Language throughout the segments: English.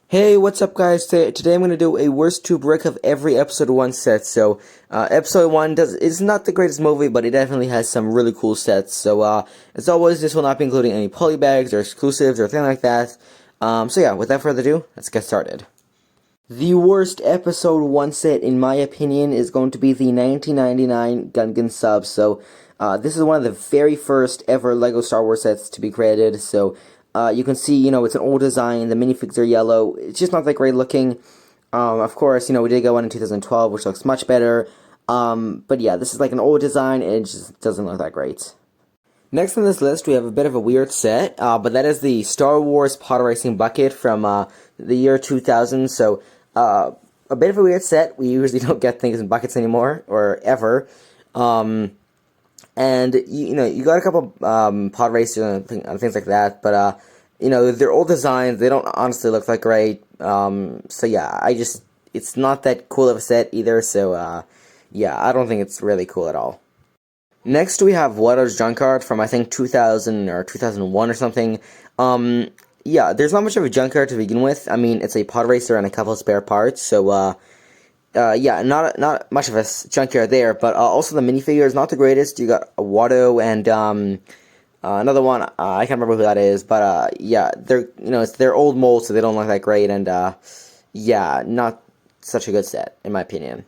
Hey, what's up, guys? Today I'm going to do a worst to brick of every episode 1 set. So, episode 1 is not the greatest movie, but it definitely has some really cool sets. So, as always, this will not be including any polybags or exclusives or anything like that. So yeah, without further ado, let's get started. The worst episode 1 set, in my opinion, is going to be the 1999 Gungan sub. So, this is one of the very first ever LEGO Star Wars sets to be created. So, you can see, it's an old design, the minifigs are yellow, it's just not that great looking. Of course, we did get one in 2012, which looks much better. But yeah, this is like an old design, and it just doesn't look that great. Next on this list, we have a bit of a weird set, but that is the Star Wars Pod Racing Bucket from the year 2000. So, a bit of a weird set. We usually don't get things in buckets anymore, or ever. And, you got a couple pod racers and things like that, but, they're old designs, they don't honestly look that great, so yeah, it's not that cool of a set either, so, yeah, I don't think it's really cool at all. Next, we have Watto's Junk Card from, I think, 2000 or 2001 or something. Yeah, there's not much of a junk card to begin with. I mean, it's a pod racer and a couple of spare parts, so, yeah, not much of a junkyard there, but also the minifigure is not the greatest. You got a Watto and another one. I can't remember who that is, but yeah, they're old molds, so they don't look that great, and yeah, not such a good set in my opinion.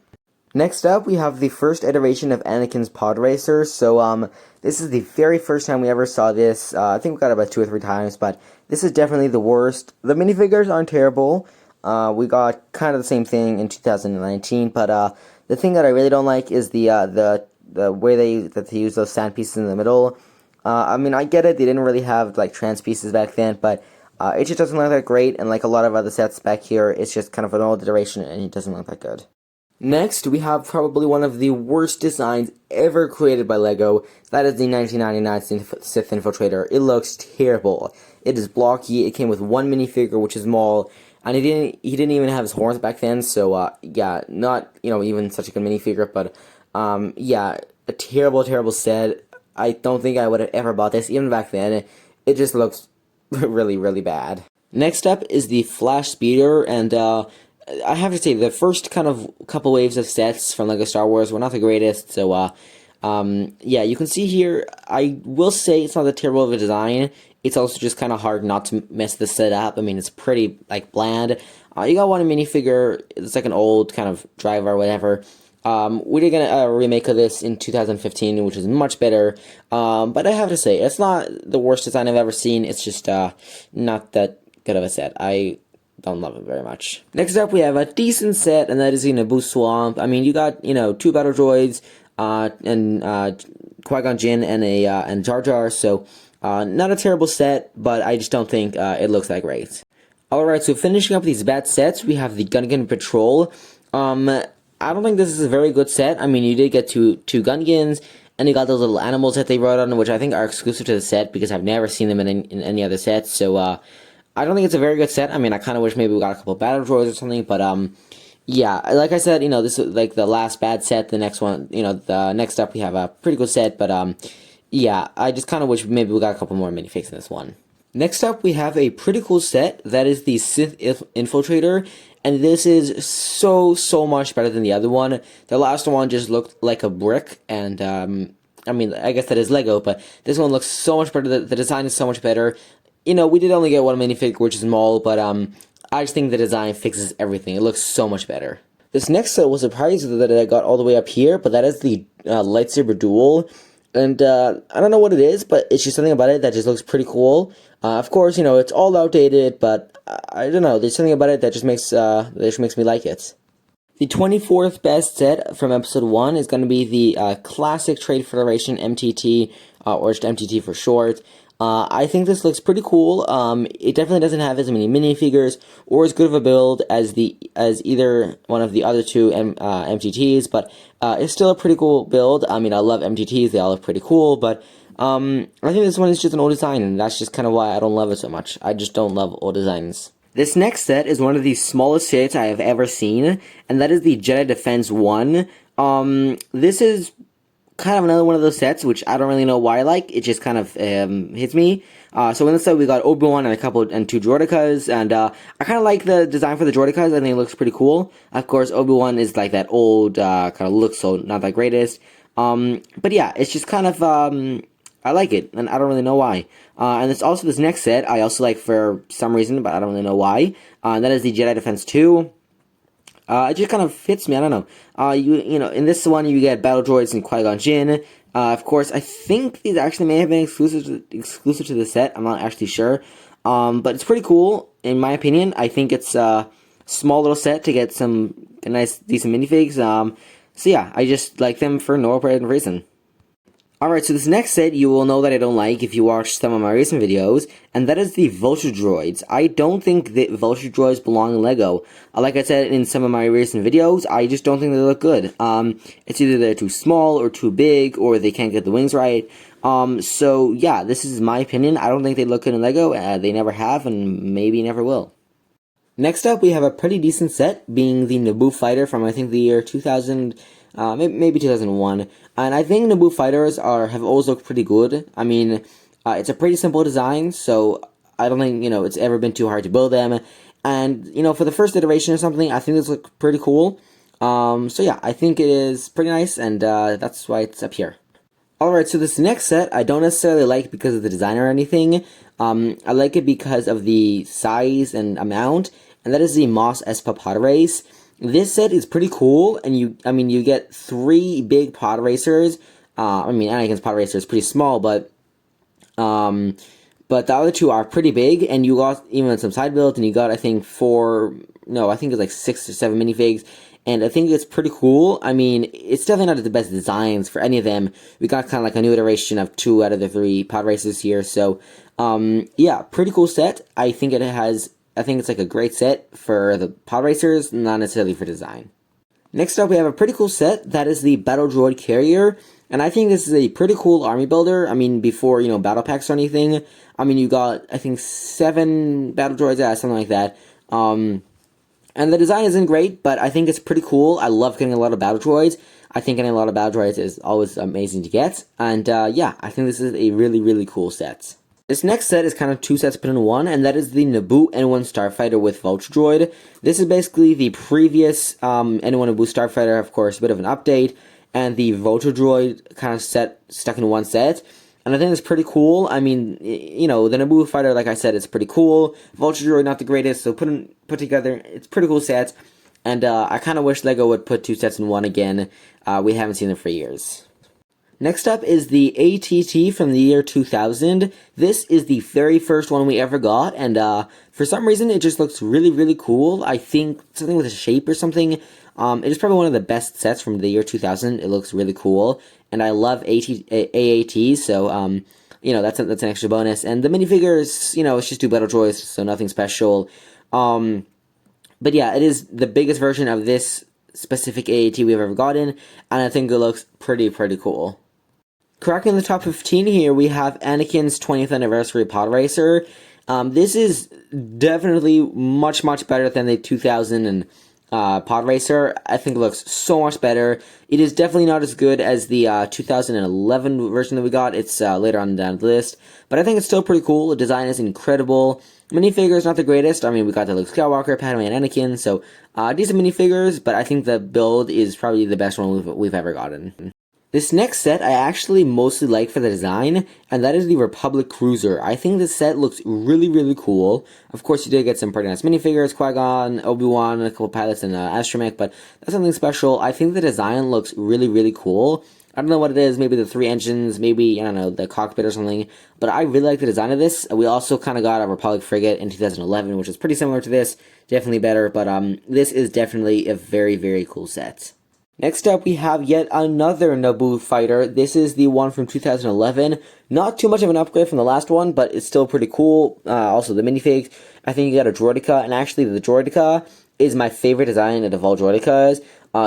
Next up, we have the first iteration of Anakin's Pod Racer. So this is the very first time we ever saw this. I think we got it about 2 or 3 times, but this is definitely the worst. The minifigures aren't terrible. We got kind of the same thing in 2019, but the thing that I really don't like is the way they use those sand pieces in the middle. I mean, I get it, they didn't really have like trans pieces back then, but it just doesn't look that great, and like a lot of other sets back here, it's just kind of an old iteration, and it doesn't look that good. Next, we have probably one of the worst designs ever created by LEGO. That is the 1999 Sith Infiltrator. It looks terrible. It is blocky. It came with one minifigure, which is Maul, and he didn't even have his horns back then. So yeah, not even such a good minifigure, but yeah, a terrible set. I don't think I would have ever bought this even back then. It just looks really bad. Next up is the Flash Speeder, and I have to say, the first kind of couple waves of sets from LEGO Star Wars were not the greatest, so, yeah, you can see here, I will say it's not that terrible of a design. It's also just kind of hard not to mess the set up. I mean, it's pretty, like, bland. You got one minifigure, it's like an old kind of driver or whatever. We did get a remake of this in 2015, which is much better, but I have to say, it's not the worst design I've ever seen. It's just, not that good of a set. I don't love it very much. Next up, we have a decent set, and that is the Naboo Swamp. I mean, you got, 2 battle droids, and, Qui-Gon Jinn and Jar Jar, so, not a terrible set, but I just don't think, it looks that great. Alright, so finishing up these bad sets, we have the Gungan Patrol. I don't think this is a very good set. I mean, you did get two Gungans, and you got those little animals that they wrote on, which I think are exclusive to the set, because I've never seen them in any other sets, so, I don't think it's a very good set. I mean, I kind of wish maybe we got a couple battle droids or something, but, yeah, like I said, this is like the last bad set. The next one, the next up we have a pretty good set, but, yeah, I just kind of wish maybe we got a couple more minifigs in this one. Next up, we have a pretty cool set. That is the Sith Infiltrator, and this is so much better than the other one. The last one just looked like a brick, and, I mean, I guess that is LEGO, but this one looks so much better. The design is so much better. We did only get one minifig, which is Maul, but I just think the design fixes everything. It looks so much better. This next set was surprising that I got all the way up here, but that is the Lightsaber Duel. And I don't know what it is, but it's just something about it that just looks pretty cool. Of course, it's all outdated, but I don't know. There's something about it that just makes me like it. The 24th best set from Episode 1 is going to be the Classic Trade Federation MTT, or just MTT for short. I think this looks pretty cool. It definitely doesn't have as many minifigures or as good of a build as either one of the other two MTTs, but it's still a pretty cool build. I mean, I love MTTs; they all look pretty cool, but I think this one is just an old design, and that's just kind of why I don't love it so much. I just don't love old designs. This next set is one of the smallest sets I have ever seen, and that is the Jedi Defense 1. This is kind of another one of those sets, which I don't really know why I like. It just kind of hits me. So in this set, we got Obi-Wan and two Droidicas, and I kind of like the design for the Droidicas. I think it looks pretty cool. Of course, Obi-Wan is like that old kind of look, so not that greatest. But yeah, it's just kind of I like it, and I don't really know why. And it's also this next set I also like for some reason, but I don't really know why. And that is the Jedi Defense 2. It just kind of fits me. I don't know. You know, in this one you get battle droids and Qui-Gon Jinn. Of course, I think these actually may have been exclusive to the set. I'm not actually sure. But it's pretty cool in my opinion. I think it's a small little set to get some nice, decent minifigs. So yeah, I just like them for no apparent reason. Alright, so this next set you will know that I don't like if you watch some of my recent videos, and that is the Vulture Droids. I don't think that Vulture Droids belong in LEGO. Like I said in some of my recent videos, I just don't think they look good. It's either they're too small or too big, or they can't get the wings right. So yeah, this is my opinion. I don't think they look good in LEGO. They never have, and maybe never will. Next up, we have a pretty decent set, being the Naboo Fighter from, I think, the year 2000, maybe 2001. And I think Naboo Fighters have always looked pretty good. I mean, it's a pretty simple design, so I don't think, you know, it's ever been too hard to build them. And, you know, for the first iteration or something, I think this looks pretty cool. So yeah, I think it is pretty nice, and that's why it's up here. Alright, so this next set, I don't necessarily like because of the design or anything. I like it because of the size and amount, and that is the Mos Espa Pod Race. This set is pretty cool, and you get 3 big pod racers. Anakin's pod racer is pretty small, but the other 2 are pretty big, and you got even some side builds, and you got, I think, 6 or 7 minifigs, and I think it's pretty cool. I mean, it's definitely not the best designs for any of them. We got kind of like a new iteration of 2 out of the 3 pod racers here, so, yeah, pretty cool set. I think it's like a great set for the pod racers, not necessarily for design. Next up, we have a pretty cool set. That is the Battle Droid Carrier. And I think this is a pretty cool army builder. I mean, before, you know, battle packs or anything. I mean, you got, I think, 7 battle droids, something like that. And the design isn't great, but I think it's pretty cool. I love getting a lot of battle droids. I think getting a lot of battle droids is always amazing to get. And, yeah, I think this is a really, really cool set. This next set is kind of 2 sets put in one, and that is the Naboo N1 Starfighter with Vulture Droid. This is basically the previous N1 Naboo Starfighter, of course, a bit of an update, and the Vulture Droid kind of stuck in one set. And I think it's pretty cool. I mean, you know, the Naboo Fighter, like I said, it's pretty cool. Vulture Droid, not the greatest, so put together, it's pretty cool sets. And I kind of wish LEGO would put 2 sets in one again. We haven't seen them for years. Next up is the ATT from the year 2000. This is the very first one we ever got, and for some reason it just looks really, really cool. I think something with a shape or something. It is probably one of the best sets from the year 2000. It looks really cool, and I love AAT, so you know, that's an extra bonus. And the minifigures, you know, it's just 2 battle droids, so nothing special. But yeah, it is the biggest version of this specific AAT we've ever gotten, and I think it looks pretty cool. Cracking the top 15 here, we have Anakin's 20th anniversary pod racer. This is definitely much better than the 2000 pod racer. I think it looks so much better. It is definitely not as good as the 2011 version that we got. It's later on down the list, but I think it's still pretty cool. The design is incredible. Minifigures not the greatest. I mean, we got the Luke Skywalker, Padme, and Anakin, so decent minifigures, but I think the build is probably the best one we've ever gotten. This next set I actually mostly like for the design, and that is the Republic Cruiser. I think this set looks really cool. Of course, you did get some pretty nice minifigures, Qui-Gon, Obi-Wan, a couple pilots, and Astromech, but that's something special. I think the design looks really cool. I don't know what it is, maybe the 3 engines, maybe, I don't know, the cockpit or something, but I really like the design of this. We also kind of got a Republic frigate in 2011, which is pretty similar to this, definitely better, but this is definitely a very cool set. Next up, we have yet another Naboo Fighter. This is the one from 2011. Not too much of an upgrade from the last one, but it's still pretty cool. Also, the minifigs. I think you got a Droidica, and actually the Droidica is my favorite design out of all Droidicas.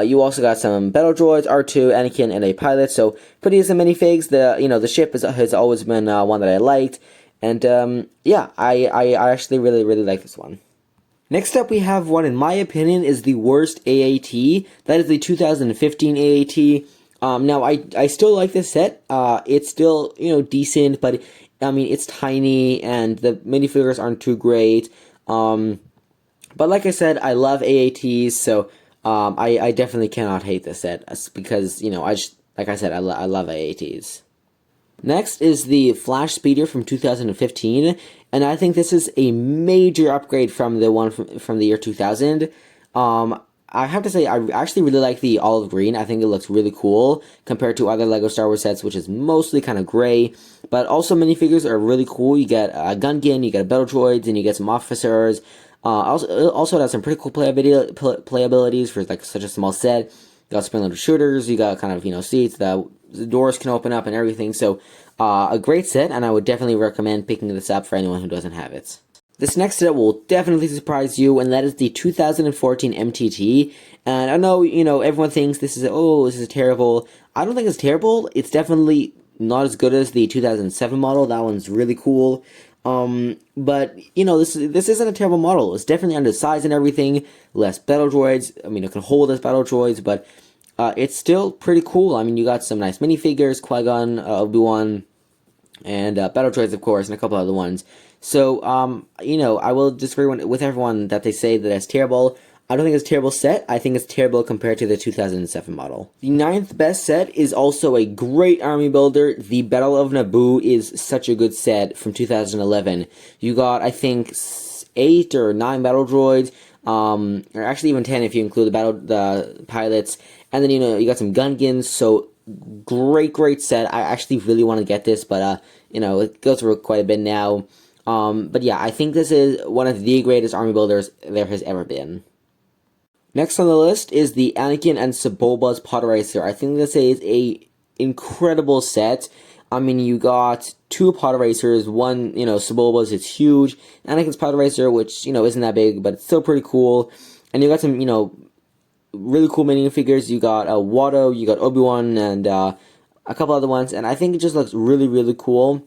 You also got some battle droids, R2, Anakin, and a pilot, so pretty decent minifigs. The ship has always been one that I liked, and yeah, I actually really like this one. Next up, we have one, in my opinion, is the worst AAT. That is the 2015 AAT. Now I still like this set. It's still, decent, but I mean, it's tiny and the minifigures aren't too great. But like I said, I love AATs, so I definitely cannot hate this set because, like I said, I love AATs. Next is the Flash Speeder from 2015, and I think this is a major upgrade from the one from the year 2000. I have to say, I actually really like the olive green. I think it looks really cool compared to other LEGO Star Wars sets, which is mostly kind of gray. But also minifigures are really cool. You get a Gungan, you get a Battle Droids, and you get some officers. Also it has some pretty cool playabilities for like such a small set. You got spring-loaded shooters. You got kind of seats. The doors can open up and everything. So a great set, and I would definitely recommend picking this up for anyone who doesn't have it. This next set will definitely surprise you, and that is the 2014 MTT. And I know, everyone thinks this is terrible. I don't think it's terrible. It's definitely not as good as the 2007 model. That one's really cool. But, this isn't a terrible model. It's definitely undersized and everything. Less battle droids. I mean, it can hold as battle droids, but it's still pretty cool. I mean, you got some nice minifigures, Qui-Gon, Obi-Wan, and battle droids, of course, and a couple other ones. So, I will disagree with everyone that they say that it's terrible. I don't think it's a terrible set. I think it's terrible compared to the 2007 model. The 9th best set is also a great army builder. The Battle of Naboo is such a good set from 2011. You got, I think, 8 or 9 battle droids, or actually even 10 if you include the pilots. And then, you got some Gungans, so great set. I actually really want to get this, but, it goes for quite a bit now. But yeah, I think this is one of the greatest army builders there has ever been. Next on the list is the Anakin and Sebulba's Pod Racer. I think this is a incredible set. I mean, you got 2 Pod Racers. One, Sebulba's is huge. Anakin's Pod Racer, which, isn't that big, but it's still pretty cool. And you got some, really cool minifigures. You got Watto, you got Obi-Wan, and a couple other ones. And I think it just looks really cool.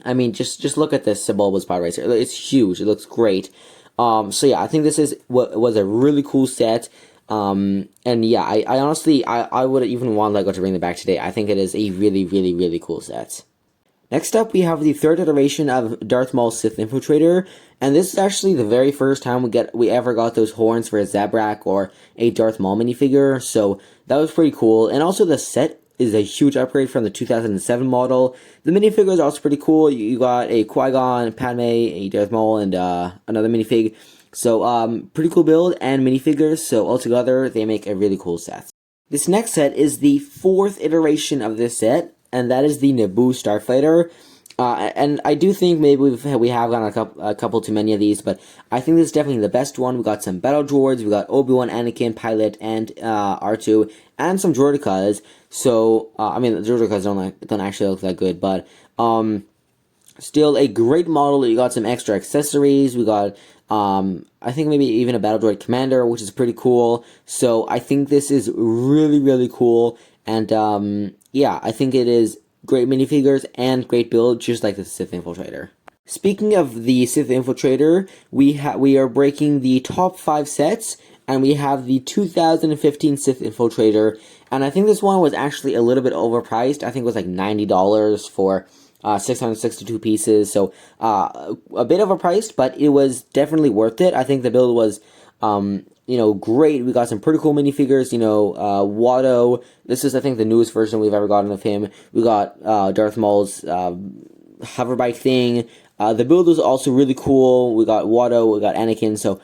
I mean, just look at this Sebulba's Pod Racer. It's huge. It looks great. So yeah, I think this was a really cool set. And yeah, I honestly, I would even want LEGO to bring it back today. I think it is a really cool set. Next up, we have the 3rd iteration of Darth Maul's Sith Infiltrator, and this is actually the very first time we ever got those horns for a Zabrak or a Darth Maul minifigure, so that was pretty cool. And also the set is a huge upgrade from the 2007 model. The minifigure is also pretty cool. You got a Qui-Gon, Padme, a Darth Maul, and another minifig. So, pretty cool build and minifigures, so altogether, they make a really cool set. This next set is the 4th iteration of this set, and that is the Nebu Starfighter. And I do think maybe we have gotten a couple too many of these, but I think this is definitely the best one. We got some battle droids, we got Obi-Wan, Anakin, Pilot, and R2, and some droidicas. So I mean, the droidicas don't actually look that good, but still a great model. You got some extra accessories. We got I think maybe even a battle droid commander, which is pretty cool. So I think this is really cool, and yeah, I think it is great minifigures and great build, just like the Sith Infiltrator. Speaking of the Sith Infiltrator, we are breaking the top 5 sets, and we have the 2015 Sith Infiltrator, and I think this one was actually a little bit overpriced. I think it was like $90 for 662 pieces, so a bit overpriced, but it was definitely worth it. I think the build was great. We got some pretty cool minifigures, Watto. This is, I think, the newest version we've ever gotten of him. We got Darth Maul's hoverbike thing. The build was also really cool. We got Watto, we got Anakin, so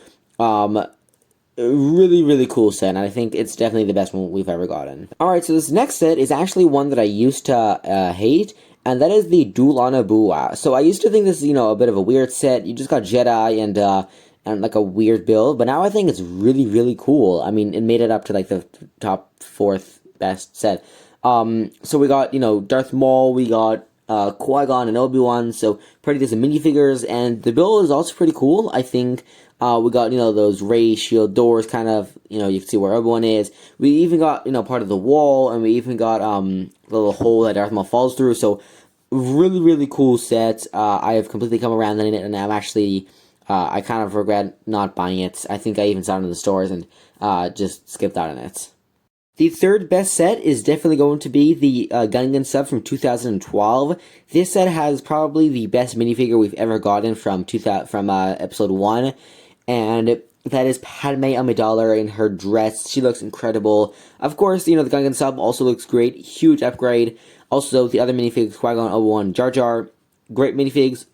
really cool set, and I think it's definitely the best one we've ever gotten. Alright, so this next set is actually one that I used to hate, and that is the Duel on Naboo. So I used to think this is, a bit of a weird set. You just got Jedi and like a weird build, but now I think it's really cool. I mean, it made it up to like the top 4th best set. So we got, Darth Maul, we got Qui-Gon and Obi-Wan, so pretty decent minifigures, and the build is also pretty cool. I think we got, those ray shield doors, kind of, you can see where Obi-Wan is. We even got, part of the wall, and we even got the little hole that Darth Maul falls through, so really cool set. I have completely come around in it, and I'm actually I kind of regret not buying it. I think I even saw it in the stores and just skipped out on it. The third best set is definitely going to be the Gungan sub from 2012. This set has probably the best minifigure we've ever gotten from episode 1, and that is Padme Amidala in her dress. She looks incredible. Of course, the Gungan sub also looks great. Huge upgrade. Also, the other minifigs, Qui-Gon, Obi-Wan, Jar Jar, great minifigs,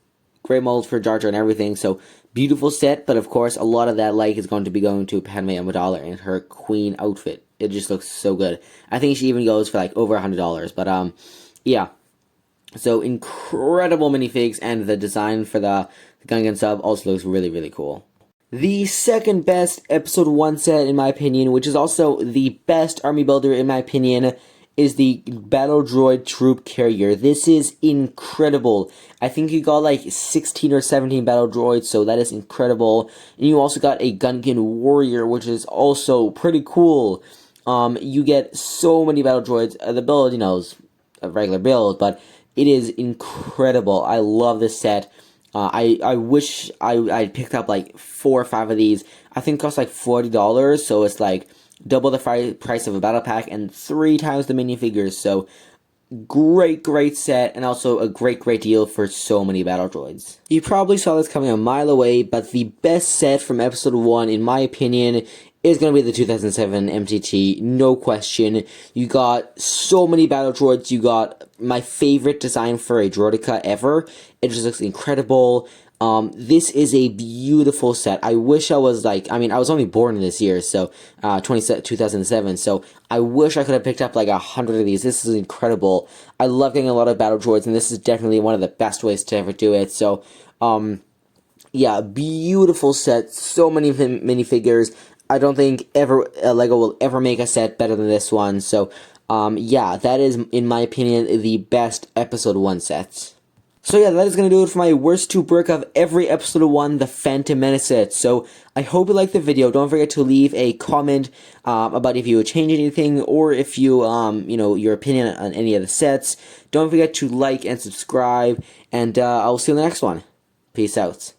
great molds for Jar Jar and everything. So, beautiful set, but of course, a lot of that is going to be going to Padme Amidala in her queen outfit. It just looks so good. I think she even goes for like over $100. But yeah. So incredible minifigs, and the design for the Gungan sub also looks really, really cool. The second best episode 1 set in my opinion, which is also the best army builder in my opinion, is the Battle Droid Troop Carrier. This is incredible. I think you got like 16 or 17 Battle Droids, so that is incredible. And you also got a Gungan Warrior, which is also pretty cool. You get so many Battle Droids. The build, is a regular build, but it is incredible. I love this set. I wish I'd picked up like 4 or 5 of these. I think it costs like $40, so it's like double the price of a battle pack and 3 times the minifigures. So great set, and also a great deal for so many battle droids. You probably saw this coming a mile away, but the best set from episode 1 in my opinion is going to be the 2007 MTT, no question. You got so many battle droids. You got my favorite design for a droideka ever. It just looks incredible. This is a beautiful set. I wish I was I was only born in this year, so 2007, so I wish I could have picked up like 100 of these. This is incredible. I love getting a lot of battle droids, and this is definitely one of the best ways to ever do it. So, yeah, beautiful set. So many minifigures. I don't think LEGO will ever make a set better than this one. So, yeah, that is, in my opinion, the best episode 1 set. So yeah, that is going to do it for my worst 2 brick of every episode 1, the Phantom Menace set. So, I hope you liked the video. Don't forget to leave a comment about if you would change anything, or if you, your opinion on any of the sets. Don't forget to like and subscribe, and I'll see you in the next one. Peace out.